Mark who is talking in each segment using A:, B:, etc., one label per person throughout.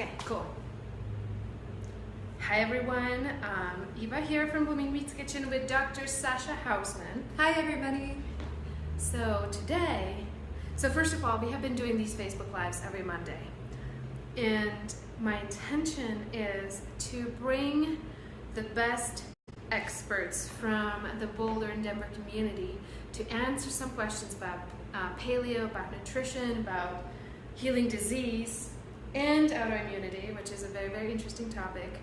A: Okay, cool. Hi everyone, Eva here from Blooming Meats Kitchen with Dr. Sasha Houseman.
B: Hi everybody.
A: So first of all, we have been doing these Facebook Lives every Monday. And my intention is to bring the best experts from the Boulder and Denver community to answer some questions about paleo, about nutrition, about healing disease, and autoimmunity, which is a very, very interesting topic.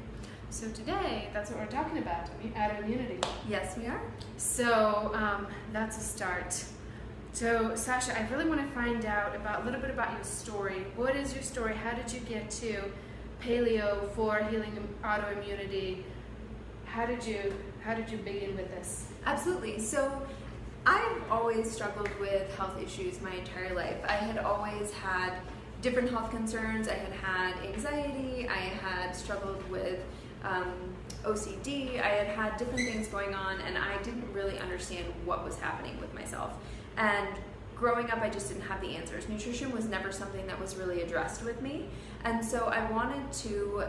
A: So today, that's what we're talking about, autoimmunity.
B: Yes, we are.
A: So that's a start. So Sasha, I really want to find out a little bit about your story. What is your story? How did you get to paleo for healing autoimmunity? How did you begin with this?
B: Absolutely. So I've always struggled with health issues my entire life. I had always had different health concerns. I had anxiety. I had struggled with OCD. I had different things going on, and I didn't really understand what was happening with myself. And growing up, I just didn't have the answers. Nutrition was never something that was really addressed with me. And so I wanted to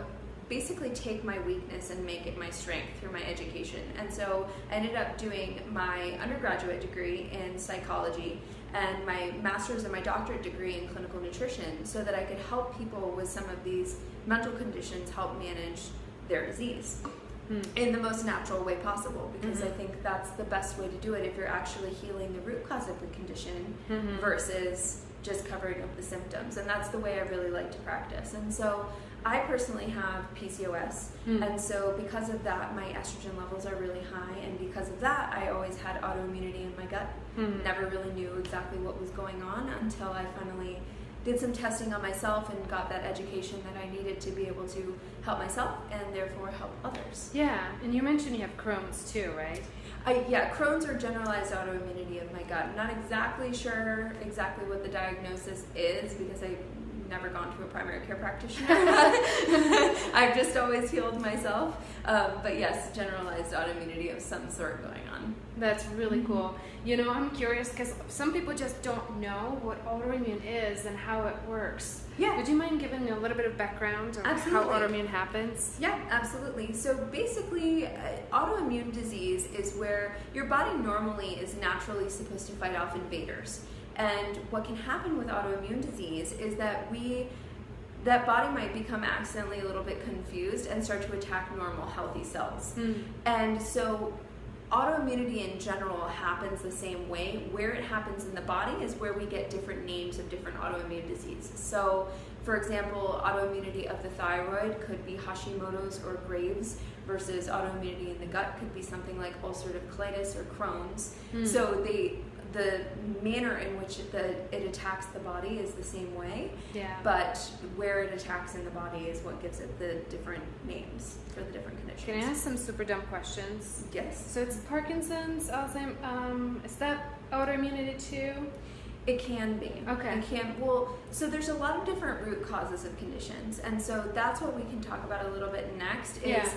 B: basically take my weakness and make it my strength through my education. And so I ended up doing my undergraduate degree in psychology and my master's and my doctorate degree in clinical nutrition so that I could help people with some of these mental conditions help manage their disease in the most natural way possible, because I think that's the best way to do it if you're actually healing the root cause of the condition versus just covering up the symptoms. And that's the way I really like to practice. And so I personally have PCOS, and so because of that, my estrogen levels are really high, and because of that, I always had autoimmunity in my gut. Never really knew exactly what was going on until I finally did some testing on myself and got that education that I needed to be able to help myself and therefore help others.
A: Yeah, and you mentioned you have Crohn's too, right?
B: Yeah, Crohn's or generalized autoimmunity of my gut. I'm not exactly sure what the diagnosis is because I've never gone to a primary care practitioner. I've just always healed myself. But yes, generalized autoimmunity of some sort going on.
A: That's really cool. You know, I'm curious because some people just don't know what autoimmune is and how it works.
B: Yeah.
A: Would you mind giving me a little bit of background on how autoimmune happens?
B: Yeah, absolutely. So basically, autoimmune disease is where your body normally is naturally supposed to fight off invaders. And what can happen with autoimmune disease is that that body might become accidentally a little bit confused and start to attack normal, healthy cells. And so autoimmunity in general happens the same way. Where it happens in the body is where we get different names of different autoimmune diseases. So, for example, autoimmunity of the thyroid could be Hashimoto's or Graves', versus autoimmunity in the gut could be something like ulcerative colitis or Crohn's. So the manner in which it attacks the body is the same way, but where it attacks in the body is what gives it the different names for the different conditions.
A: Can I ask some super dumb questions?
B: Yes.
A: So it's Parkinson's, Alzheimer's, is that autoimmunity too?
B: It can be.
A: Okay.
B: It can. Well, so there's a lot of different root causes of conditions, and so that's what we can talk about a little bit next is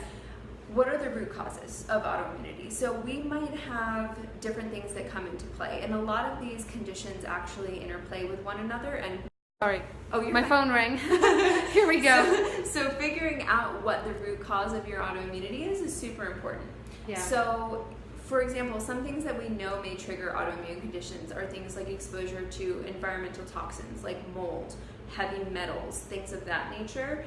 B: what are the root causes of autoimmunity? So we might have different things that come into play, and a lot of these conditions actually interplay with one another. And
A: sorry,
B: my
A: phone rang. Here we go.
B: So figuring out what the root cause of your autoimmunity is super important.
A: Yeah.
B: So, for example, some things that we know may trigger autoimmune conditions are things like exposure to environmental toxins like mold, heavy metals, things of that nature.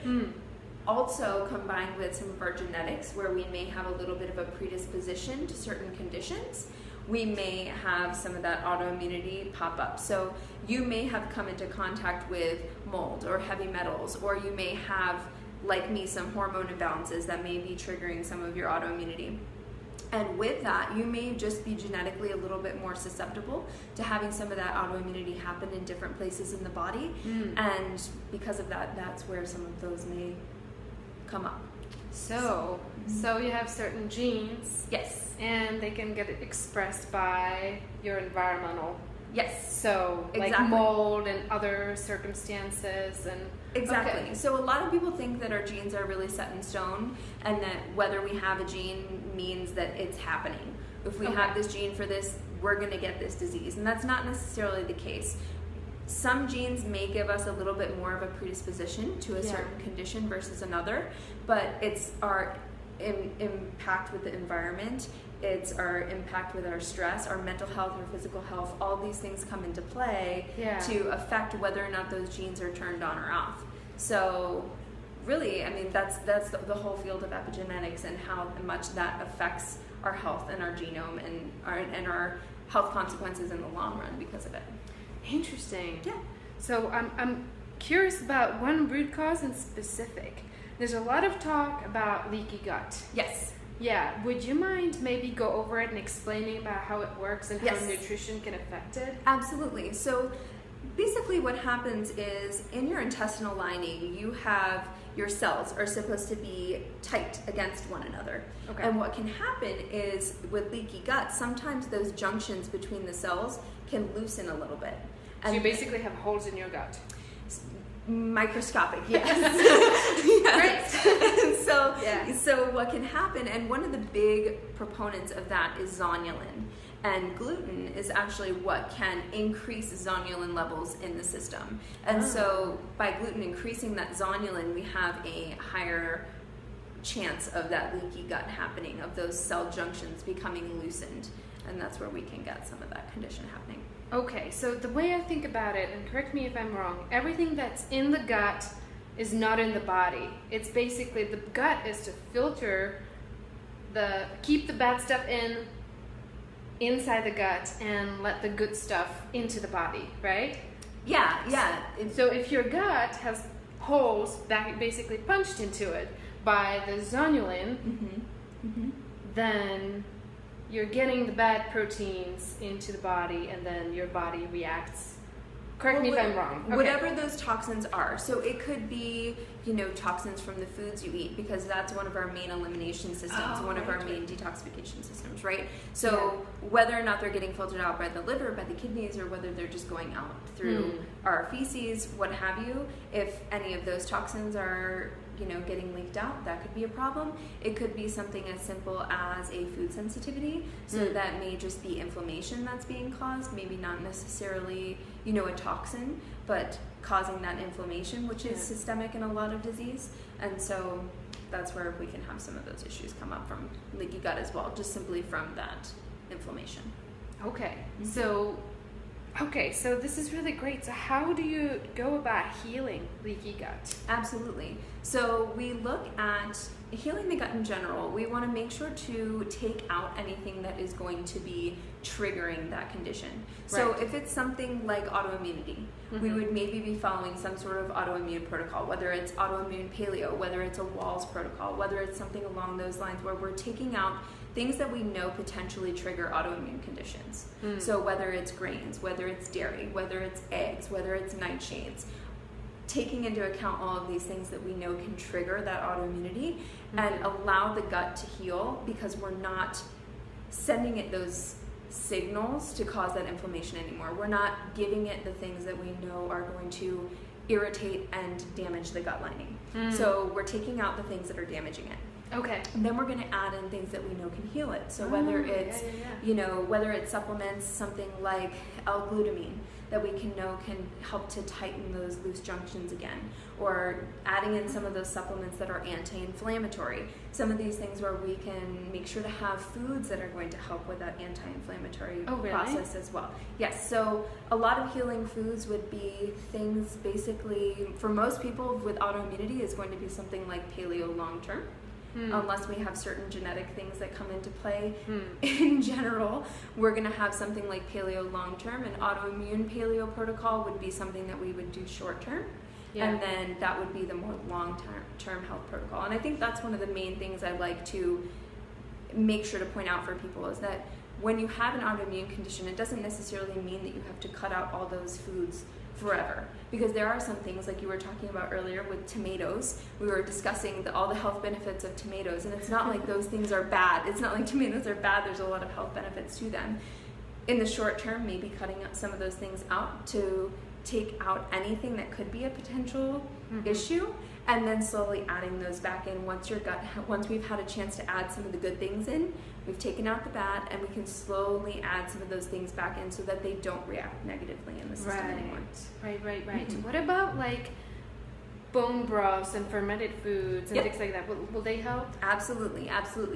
B: Also combined with some of our genetics where we may have a little bit of a predisposition to certain conditions, we may have some of that autoimmunity pop up. So you may have come into contact with mold or heavy metals, or you may have, like me, some hormone imbalances that may be triggering some of your autoimmunity. And with that, you may just be genetically a little bit more susceptible to having some of that autoimmunity happen in different places in the body. And because of that, that's where some of those may come up.
A: So you have certain genes.
B: Yes.
A: And they can get expressed by your environmental.
B: Yes.
A: So like mold and other circumstances and
B: exactly.
A: Okay.
B: So a lot of people think that our genes are really set in stone and that whether we have a gene means that it's happening. If we have this gene for this, we're going to get this disease. And that's not necessarily the case. some genes may give us a little bit more of a predisposition to a certain condition versus another, but it's our impact with the environment, it's our impact with our stress, our mental health, our physical health, all these things come into play to affect whether or not those genes are turned on or off. So really, I mean, that's the whole field of epigenetics and how much that affects our health and our genome and our health consequences in the long run because of it.
A: Interesting.
B: Yeah.
A: So I'm curious about one root cause in specific. There's a lot of talk about leaky gut.
B: Yes.
A: Yeah. Would you mind maybe go over it and explaining about how it works and how nutrition can affect it?
B: Absolutely. So basically what happens is in your intestinal lining, your cells are supposed to be tight against one another. Okay. And what can happen is with leaky gut, sometimes those junctions between the cells can loosen a little bit.
A: And so you basically have holes in your gut.
B: Microscopic, yes. Great. So what can happen, and one of the big proponents of that is zonulin. And gluten is actually what can increase zonulin levels in the system. And so by gluten increasing that zonulin, we have a higher chance of that leaky gut happening, of those cell junctions becoming loosened. And that's where we can get some of that condition happening.
A: Okay, so the way I think about it, and correct me if I'm wrong, everything that's in the gut is not in the body. It's basically, the gut is to filter keep the bad stuff inside the gut and let the good stuff into the body, right?
B: Yeah.
A: So if your gut has holes basically punched into it by the zonulin, then you're getting the bad proteins into the body, and then your body reacts. Correct me if I'm wrong. Okay.
B: Whatever those toxins are. So it could be, toxins from the foods you eat, because that's one of our main elimination systems, one of our main detoxification systems, right? So whether or not they're getting filtered out by the liver, by the kidneys, or whether they're just going out through our feces, what have you, if any of those toxins are getting leaked out, that could be a problem. It could be something as simple as a food sensitivity. So that may just be inflammation that's being caused, maybe not necessarily, a toxin, but causing that inflammation, which is systemic in a lot of disease. And so that's where we can have some of those issues come up from leaky gut as well, just simply from that inflammation.
A: Okay. So this is really great. So how do you go about healing leaky gut?
B: Absolutely. So we look at healing the gut in general. We want to make sure to take out anything that is going to be triggering that condition. So if it's something like autoimmunity, we would maybe be following some sort of autoimmune protocol, whether it's autoimmune paleo, whether it's a Walls protocol, whether it's something along those lines where we're taking out things that we know potentially trigger autoimmune conditions. So whether it's grains, whether it's dairy, whether it's eggs, whether it's nightshades, taking into account all of these things that we know can trigger that autoimmunity and allow the gut to heal, because we're not sending it those signals to cause that inflammation anymore. We're not giving it the things that we know are going to irritate and damage the gut lining. So we're taking out the things that are damaging it.
A: Okay.
B: And then we're going to add in things that we know can heal it. So whether it's, whether it's supplements, something like L-glutamine that we can help to tighten those loose junctions again, or adding in some of those supplements that are anti-inflammatory. Some of these things where we can make sure to have foods that are going to help with that anti-inflammatory process as well. Yes, so a lot of healing foods would be things basically, for most people with autoimmunity, is going to be something like paleo long-term. Unless we have certain genetic things that come into play. In general, we're going to have something like paleo long-term. An autoimmune paleo protocol would be something that we would do short-term. And then that would be the more long-term health protocol. And I think that's one of the main things I like to make sure to point out for people, is that when you have an autoimmune condition, it doesn't necessarily mean that you have to cut out all those foods forever, because there are some things, like you were talking about earlier with tomatoes. We were discussing all the health benefits of tomatoes, and it's not like those things are bad. It's not like tomatoes are bad. There's a lot of health benefits to them. In the short term, maybe cutting some of those things out to take out anything that could be a potential issue, and then slowly adding those back in once we've had a chance to add some of the good things in, we've taken out the bad, and we can slowly add some of those things back in so that they don't react negatively in the system anymore.
A: Right. What about like bone broths and fermented foods and things like that? Will they help?
B: Absolutely.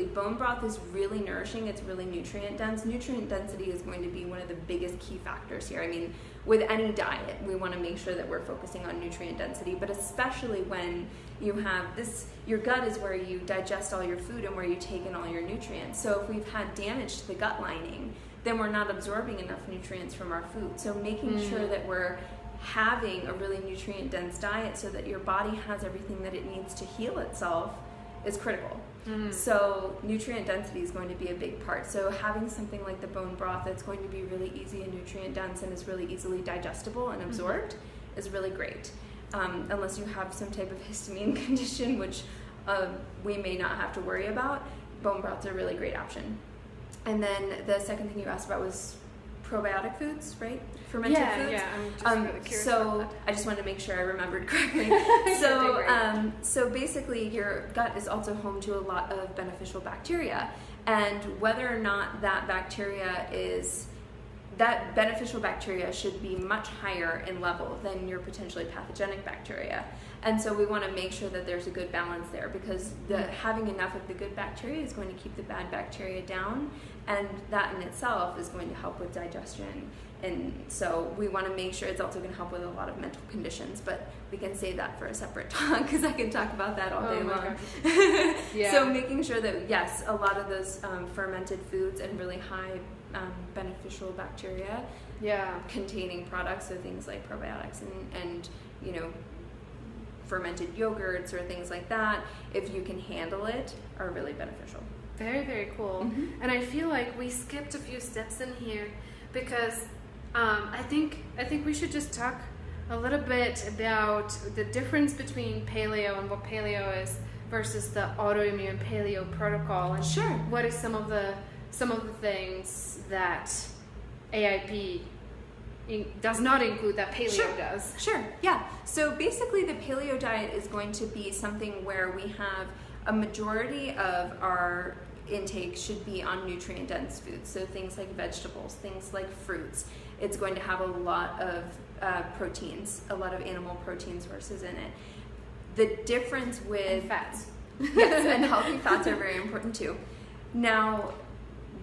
B: Bone broth is really nourishing. It's really nutrient dense. Nutrient density is going to be one of the biggest key factors here. I mean, with any diet, we want to make sure that we're focusing on nutrient density, but especially when you have this, your gut is where you digest all your food and where you take in all your nutrients. So if we've had damage to the gut lining, then we're not absorbing enough nutrients from our food. So making sure that we're having a really nutrient dense diet so that your body has everything that it needs to heal itself is critical. So nutrient density is going to be a big part. So having something like the bone broth that's going to be really easy and nutrient dense and is really easily digestible and absorbed is really great. Unless you have some type of histamine condition, which we may not have to worry about, bone broth's a really great option. And then the second thing you asked about was probiotic foods, right? Fermented foods.
A: Yeah, I'm just really curious about that.
B: I just wanted to make sure I remembered correctly. So basically your gut is also home to a lot of beneficial bacteria, and whether or not that beneficial bacteria should be much higher in level than your potentially pathogenic bacteria. And so we want to make sure that there's a good balance there, because having enough of the good bacteria is going to keep the bad bacteria down, and that in itself is going to help with digestion. And so we want to make sure it's also going to help with a lot of mental conditions, but we can save that for a separate talk because I can talk about that all day long. So making sure that, yes, a lot of those fermented foods and really high beneficial bacteria containing products, so things like probiotics and fermented yogurts or things like that, if you can handle it, are really beneficial.
A: Very, very cool. And I feel like we skipped a few steps in here because I think we should just talk a little bit about the difference between paleo and what paleo is versus the autoimmune paleo protocol, and what is some of the things that AIP does not include that paleo does.
B: So basically the paleo diet is going to be something where we have a majority of our intake should be on nutrient dense foods, so things like vegetables, things like fruits. It's going to have a lot of proteins, a lot of animal protein sources in it. The difference with
A: fats,
B: and healthy fats are very important too. Now,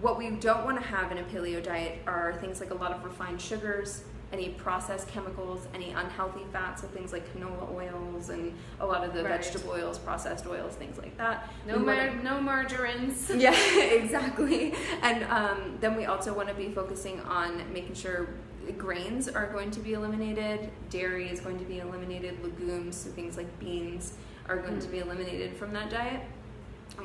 B: what we don't want to have in a paleo diet are things like a lot of refined sugars, any processed chemicals, any unhealthy fats, so things like canola oils and a lot of the vegetable oils, processed oils, things like that.
A: No margarines.
B: Yeah, exactly. And then we also want to be focusing on making sure grains are going to be eliminated, dairy is going to be eliminated, legumes, so things like beans are going to be eliminated from that diet.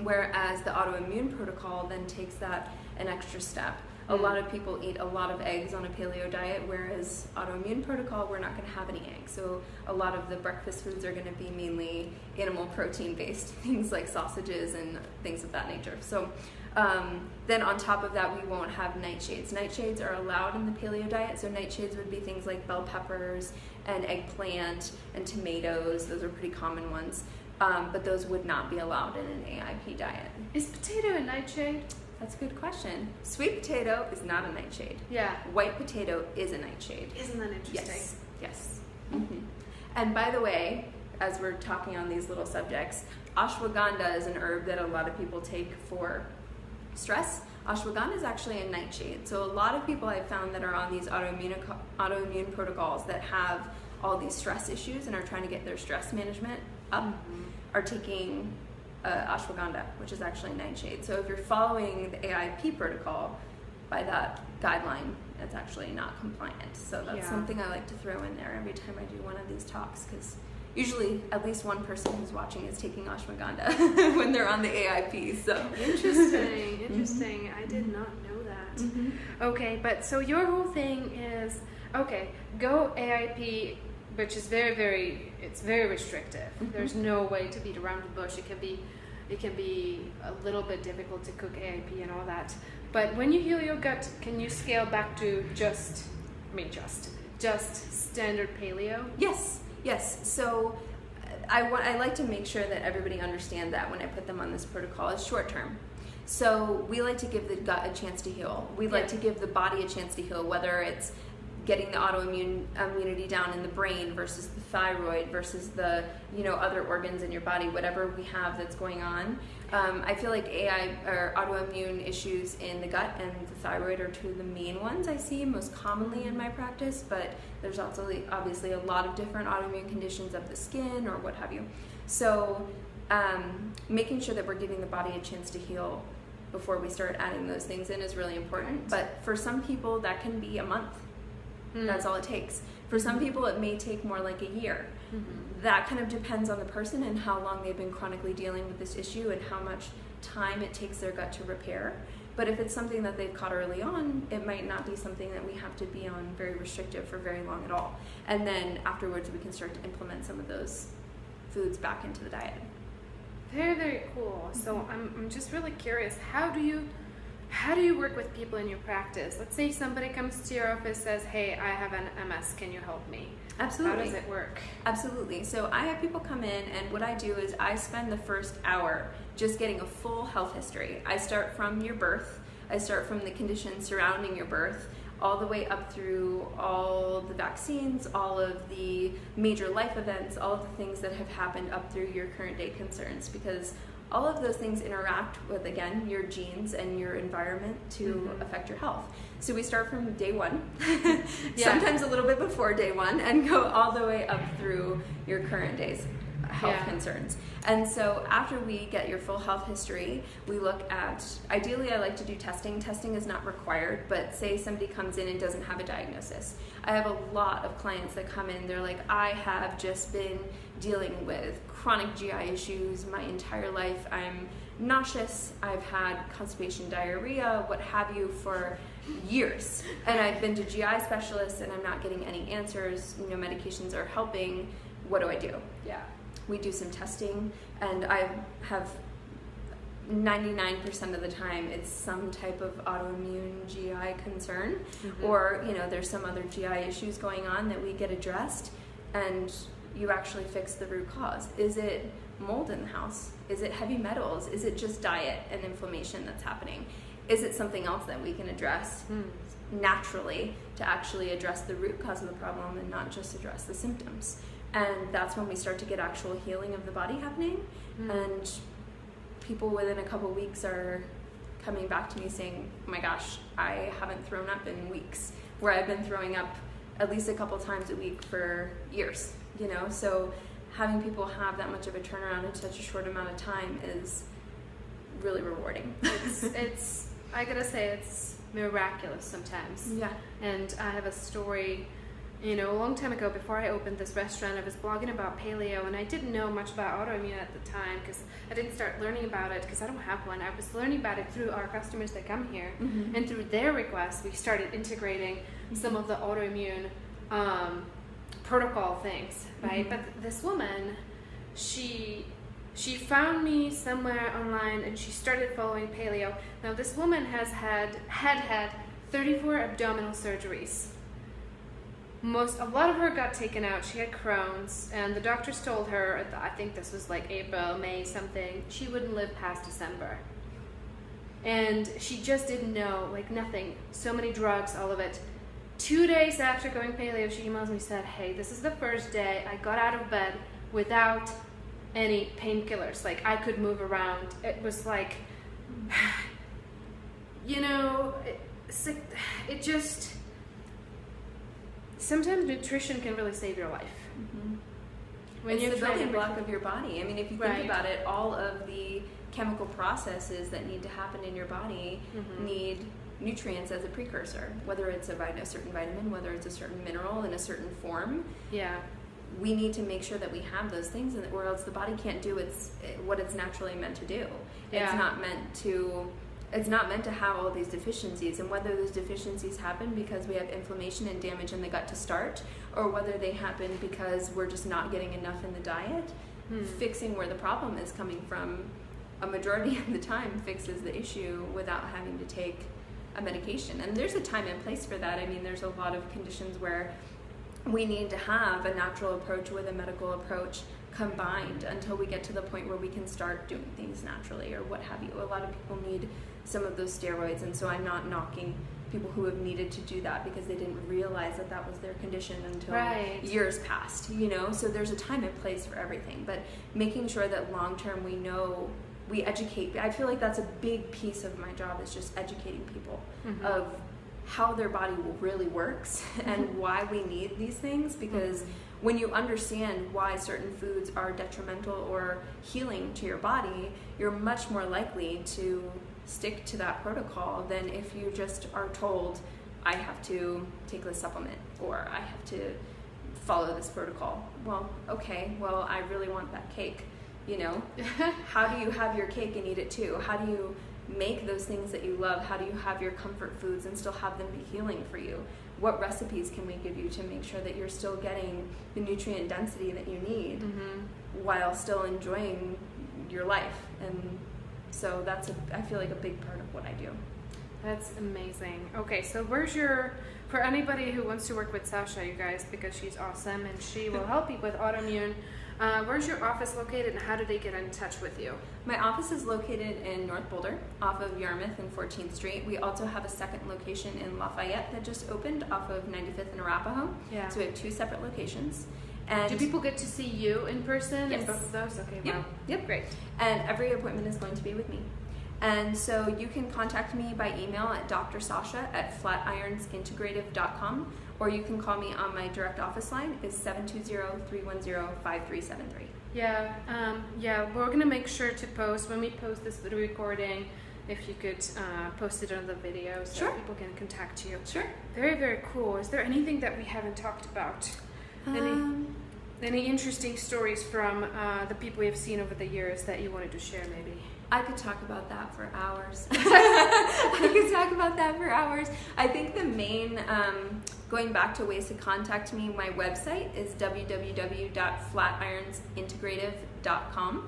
B: Whereas the autoimmune protocol then takes that an extra step. A lot of people eat a lot of eggs on a paleo diet, whereas autoimmune protocol, we're not going to have any eggs. So a lot of the breakfast foods are going to be mainly animal protein based, things like sausages and things of that nature. So then on top of that, we won't have nightshades. Nightshades are allowed in the paleo diet. So nightshades would be things like bell peppers and eggplant and tomatoes. Those are pretty common ones. But those would not be allowed in an AIP diet.
A: Is potato a nightshade?
B: That's a good question. Sweet potato is not a nightshade.
A: Yeah.
B: White potato is a nightshade.
A: Isn't that interesting?
B: Yes. And by the way, as we're talking on these little subjects, ashwagandha is an herb that a lot of people take for stress. Ashwagandha is actually a nightshade. So a lot of people I've found that are on these autoimmune protocols that have all these stress issues and are trying to get their stress management up are taking ashwagandha, which is actually nightshade. So if you're following the AIP protocol by that guideline, it's actually not compliant. So that's something I like to throw in there every time I do one of these talks, because usually at least one person who's watching is taking ashwagandha when they're on the AIP. So
A: interesting. I did not know that. Okay, but so your whole thing is go AIP, which is very restrictive. There's no way to beat around the bush. It can be a little bit difficult to cook AIP and all that. But when you heal your gut, can you scale back to just standard paleo?
B: Yes. So I like to make sure that everybody understands that when I put them on this protocol, it's short term. So we like to give the gut a chance to heal. We like to give the body a chance to heal, whether it's getting the autoimmunity down in the brain versus the thyroid versus the other organs in your body, whatever we have that's going on. I feel like autoimmune issues in the gut and the thyroid are two of the main ones I see most commonly in my practice, but there's also obviously a lot of different autoimmune conditions of the skin or what have you. So making sure that we're giving the body a chance to heal before we start adding those things in is really important. But for some people that can be a month. That's all it takes. For some people it may take more like a year. That kind of depends on the person and how long they've been chronically dealing with this issue and how much time it takes their gut to repair. But if it's something that they've caught early on, it might not be something that we have to be on very restrictive for very long at all. And then afterwards we can start to implement some of those foods back into the diet.
A: Very, very cool. So I'm just really curious, how do you work with people in your practice? Let's say somebody comes to your office, says, hey, I have an MS, can you help me?
B: Absolutely.
A: How does it work?
B: Absolutely. So I have people come in, and what I do is I spend the first hour just getting a full health history. I start from your birth. I start from the conditions surrounding your birth, all the way up through all the vaccines, all of the major life events, all of the things that have happened up through your current day concerns, because all of those things interact with, again, your genes and your environment to affect your health. So we start from day one, sometimes a little bit before day one, and go all the way up through your current day's health concerns. And so after we get your full health history, we look at, ideally I like to do testing. Testing is not required, but say somebody comes in and doesn't have a diagnosis. I have a lot of clients that come in, they're like, I have just been dealing with chronic GI issues my entire life. I'm nauseous, I've had constipation, diarrhea, what have you, for years. And I've been to GI specialists and I'm not getting any answers. Medications are helping. What do I do?
A: Yeah.
B: We do some testing, and I have 99% of the time it's some type of autoimmune GI concern, or there's some other GI issues going on that we get addressed, and you actually fix the root cause. Is it mold in the house? Is it heavy metals? Is it just diet and inflammation that's happening? Is it something else that we can address naturally to actually address the root cause of the problem and not just address the symptoms? And that's when we start to get actual healing of the body happening. And people within a couple weeks are coming back to me saying, oh my gosh, I haven't thrown up in weeks, where I've been throwing up at least a couple times a week for years, So having people have that much of a turnaround in such a short amount of time is really rewarding.
A: It's I gotta say, it's miraculous sometimes.
B: Yeah.
A: And I have a story. A long time ago, before I opened this restaurant, I was blogging about paleo, and I didn't know much about autoimmune at the time because I didn't start learning about it because I don't have one. I was learning about it through our customers that come here, and through their requests, we started integrating some of the autoimmune protocol things, right? But this woman, she found me somewhere online, and she started following paleo. Now, this woman has had 34 abdominal surgeries. A lot of her got taken out. She had Crohn's, and the doctors told her, I think this was like April, May, something, she wouldn't live past December. And she just didn't know, nothing. So many drugs, all of it. 2 days after going paleo, she emails me and said, hey, this is the first day I got out of bed without any painkillers. I could move around. It was it just... Sometimes nutrition can really save your life. When
B: it's the building block of your body. I mean, if you think about it, all of the chemical processes that need to happen in your body need nutrients as a precursor, whether it's a certain vitamin, whether it's a certain mineral in a certain form.
A: Yeah.
B: We need to make sure that we have those things, or else the body can't do what it's naturally meant to do.
A: Yeah.
B: It's not meant to have all these deficiencies, and whether those deficiencies happen because we have inflammation and damage in the gut to start, or whether they happen because we're just not getting enough in the diet, fixing where the problem is coming from, a majority of the time fixes the issue without having to take a medication. And there's a time and place for that. I mean, there's a lot of conditions where we need to have a natural approach with a medical approach combined until we get to the point where we can start doing things naturally or what have you. A lot of people need some of those steroids, and so I'm not knocking people who have needed to do that because they didn't realize that that was their condition until years passed, you know? So there's a time and place for everything, but making sure that long term we know, we educate. I feel like that's a big piece of my job, is just educating people of how their body really works and why we need these things, because when you understand why certain foods are detrimental or healing to your body, you're much more likely to stick to that protocol than if you just are told, I have to take this supplement or I have to follow this protocol. Well, okay, well, I really want that cake, you know? How do you have your cake and eat it too? How do you make those things that you love? How do you have your comfort foods and still have them be healing for you? What recipes can we give you to make sure that you're still getting the nutrient density that you need while still enjoying your life? And so that's, I feel like, a big part of what I do.
A: That's amazing. Okay, so for anybody who wants to work with Sasha, you guys, because she's awesome and she will help you with autoimmune, where's your office located and how do they get in touch with you?
B: My office is located in North Boulder, off of Yarmouth and 14th Street. We also have a second location in Lafayette that just opened off of 95th and Arapahoe. Yeah. So we have 2 separate locations. And
A: do people get to see you in person in both of those? Okay, wow.
B: Yep, great. And every appointment is going to be with me. And so you can contact me by email at drsasha@flatironsIntegrative.com, or you can call me on my direct office line, is 720-310-5373.
A: Yeah, we're going to make sure to post, when we post this video recording, if you could post it on the video so people can contact you.
B: Sure.
A: Very, very cool. Is there anything that we haven't talked about? Any interesting stories from the people we have seen over the years that you wanted to share, maybe?
B: I could talk about that for hours. I think the main, going back to ways to contact me, my website is www.flatironsIntegrative.com.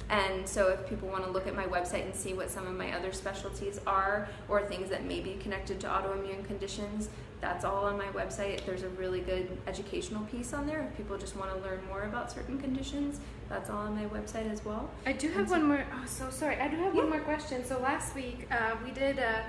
B: And so if people want to look at my website and see what some of my other specialties are, or things that may be connected to autoimmune conditions, that's all on my website. There's a really good educational piece on there. If people just want to learn more about certain conditions, that's all on my website as well.
A: I do have one more. Oh, so sorry. I do have one more question. So last week we did a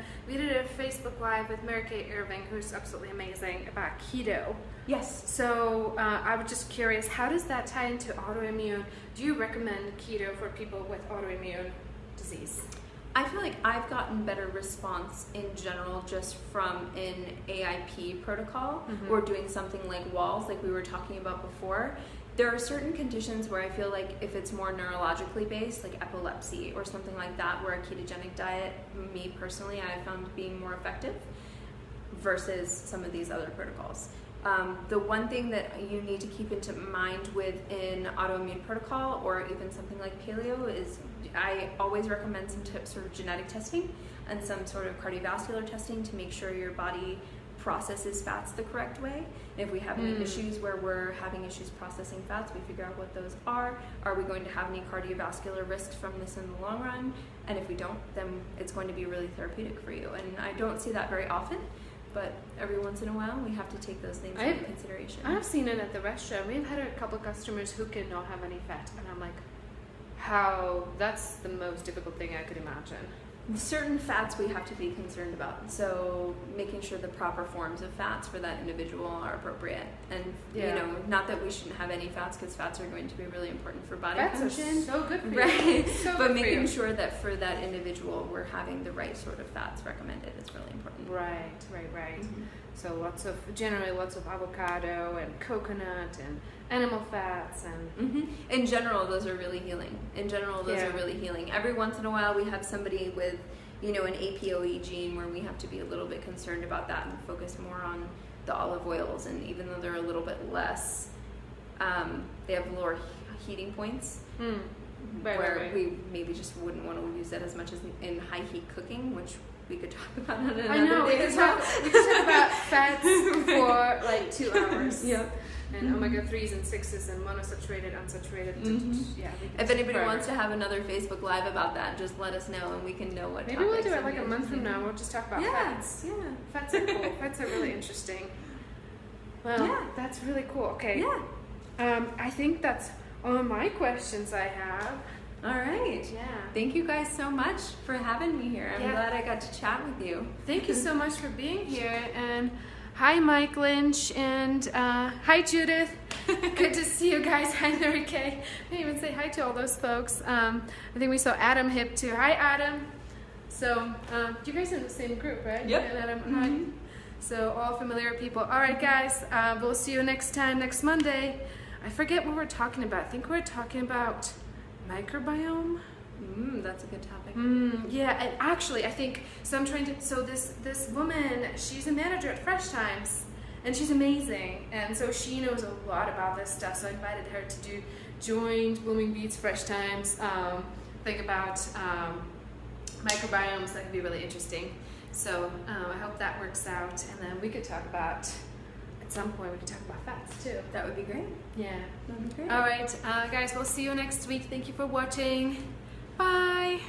A: Facebook Live with Mary Kay Irving, who's absolutely amazing, about keto.
B: Yes.
A: So I was just curious, how does that tie into autoimmune? Do you recommend keto for people with autoimmune disease?
B: I feel like I've gotten better response in general just from an AIP protocol or doing something like walls, like we were talking about before. There are certain conditions where I feel like if it's more neurologically based, like epilepsy or something like that, where a ketogenic diet, me personally, I found being more effective versus some of these other protocols. The one thing that you need to keep into mind with an autoimmune protocol or even something like paleo is I always recommend some sort of genetic testing and some sort of cardiovascular testing to make sure your body processes fats the correct way. And if we have any issues where we're having issues processing fats, we figure out what those are. Are we going to have any cardiovascular risks from this in the long run? And if we don't, then it's going to be really therapeutic for you. And I don't see that very often, but every once in a while we have to take those things into consideration.
A: I've seen it at the restaurant. We've had a couple customers who cannot have any fat, and I'm like, how? That's the most difficult thing I could imagine.
B: Certain fats we have to be concerned about, so making sure the proper forms of fats for that individual are appropriate. And you know, not that we shouldn't have any fats, because fats are going to be really important for body function.
A: So good for you.
B: Right? But making sure that for that individual we're having the right sort of fats recommended is really important.
A: Right. So generally lots of avocado and coconut and animal fats and
B: in general those are really healing. Every once in a while we have somebody with, you know, an APOE gene where we have to be a little bit concerned about that and focus more on the olive oils, and even though they're a little bit less they have lower heating points where we maybe just wouldn't want to use that as much as in high heat cooking, which we could talk about on another day.
A: We could talk about fats for like 2 hours.
B: Yep.
A: And omega-3s and 6s and monosaturated, unsaturated.
B: If anybody wants to have another Facebook Live about that, just let us know and we can know what
A: maybe we'll do it like a month from now. We'll just talk about fats.
B: Yeah.
A: Fats are cool. Fats are really interesting. Well,
B: Yeah.
A: that's really cool. Okay.
B: Yeah.
A: I think that's all my questions I have.
B: All right.
A: Yeah.
B: Thank you guys so much for having me here. I'm
A: Yeah.
B: glad I got to chat with you.
A: Thank you so much for being here. And hi, Mike Lynch. And hi, Judith. Good to see you guys. Hi, Mary Kay. I didn't even say hi to all those folks. I think we saw Adam Hip too. Hi, Adam. So, you guys are in the same group, right?
B: Yep.
A: And Adam,
B: Mm-hmm.
A: hi. So, all familiar people. All right, guys. We'll see you next time, next Monday. I forget what we're talking about. I think we're talking about microbiome.
B: That's a good topic.
A: Yeah, and actually, I think so. I'm trying to. So this woman, she's a manager at Fresh Times, and she's amazing. And so she knows a lot about this stuff. So I invited her to join Blooming Beats Fresh Times. Think about microbiomes. That could be really interesting. So I hope that works out. And then we could talk about. At some point, we could talk about fats too.
B: That would be great.
A: Yeah.
B: That would be great.
A: All right, guys. We'll see you next week. Thank you for watching. Bye.